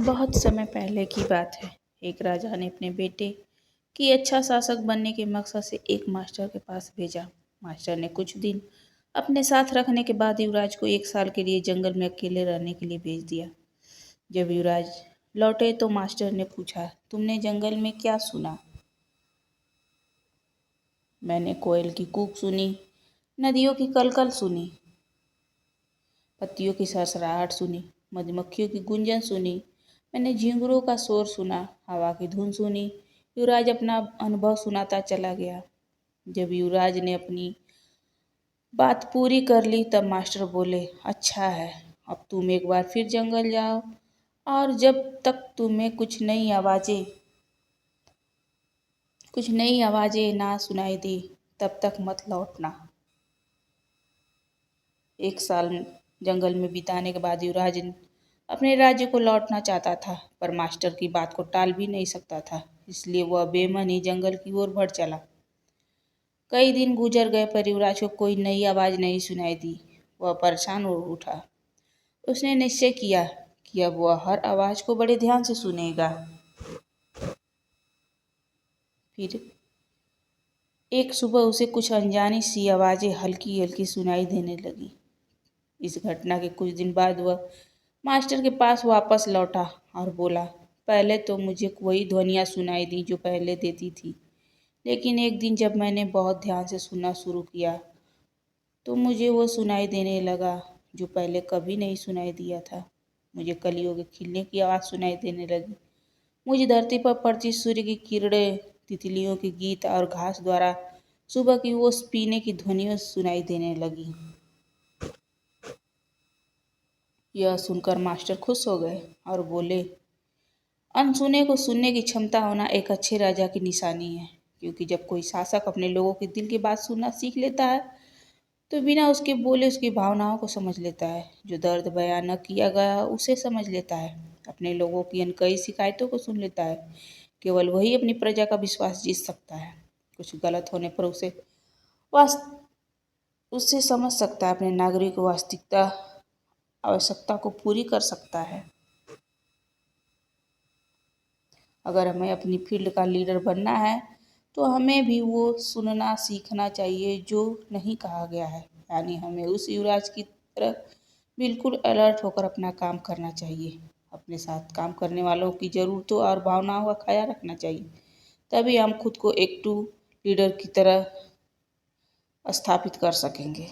बहुत समय पहले की बात है। एक राजा ने अपने बेटे की अच्छा शासक बनने के मकसद से एक मास्टर के पास भेजा। मास्टर ने कुछ दिन अपने साथ रखने के बाद युवराज को 1 साल के लिए जंगल में अकेले रहने के लिए भेज दिया। जब युवराज लौटे तो मास्टर ने पूछा, तुमने जंगल में क्या सुना? मैंने कोयल की कूक सुनी, नदियों की कलकल सुनी, पत्तियों की सरसराहट सुनी, मधुमक्खियों की गुंजन सुनी, मैंने झींगुरों का शोर सुना, हवा की धुन सुनी। युवराज अपना अनुभव सुनाता चला गया। जब युवराज ने अपनी बात पूरी कर ली तब मास्टर बोले, अच्छा है, अब तुम एक बार फिर जंगल जाओ और जब तक तुम्हें कुछ नई आवाजें ना सुनाई दी तब तक मत लौटना। 1 साल जंगल में बिताने के बाद युवराज अपने राज्य को लौटना चाहता था, पर मास्टर की बात को टाल भी नहीं सकता था, इसलिए वह बेमन ही जंगल की ओर बढ़ चला। कई दिन गुजर गए पर युवराज को कोई नई आवाज नहीं सुनाई दी। वह परेशान हो उठा। उसने निश्चय किया कि अब वह हर आवाज को बड़े ध्यान से सुनेगा। फिर एक सुबह उसे कुछ अनजानी सी आवाजें हल्की हल्की सुनाई देने लगी। इस घटना के कुछ दिन बाद वह मास्टर के पास वापस लौटा और बोला, पहले तो मुझे वही ध्वनियाँ सुनाई दी जो पहले देती थी, लेकिन एक दिन जब मैंने बहुत ध्यान से सुनना शुरू किया तो मुझे वो सुनाई देने लगा जो पहले कभी नहीं सुनाई दिया था। मुझे कलियों के खिलने की आवाज़ सुनाई देने लगी। मुझे धरती पर पड़ती सूर्य की किरणें, तितलियों के गीत और घास द्वारा सुबह की ओस पीने की ध्वनियाँ सुनाई देने लगी। यह सुनकर मास्टर खुश हो गए और बोले, अनसुने को सुनने की क्षमता होना एक अच्छे राजा की निशानी है, क्योंकि जब कोई शासक अपने लोगों के दिल की बात सुनना सीख लेता है तो बिना उसके बोले उसकी भावनाओं को समझ लेता है। जो दर्द बयान न किया गया उसे समझ लेता है, अपने लोगों की अनकही शिकायतों को सुन लेता है। केवल वही अपनी प्रजा का विश्वास जीत सकता है। कुछ गलत होने पर उससे समझ सकता है, अपने नागरिक को आवश्यकता को पूरी कर सकता है। अगर हमें अपनी फील्ड का लीडर बनना है तो हमें भी वो सुनना सीखना चाहिए जो नहीं कहा गया है, यानी हमें उस युवराज की तरह बिल्कुल अलर्ट होकर अपना काम करना चाहिए। अपने साथ काम करने वालों की ज़रूरतों और भावनाओं का ख्याल रखना चाहिए, तभी हम खुद को एक ट्रू लीडर की तरह स्थापित कर सकेंगे।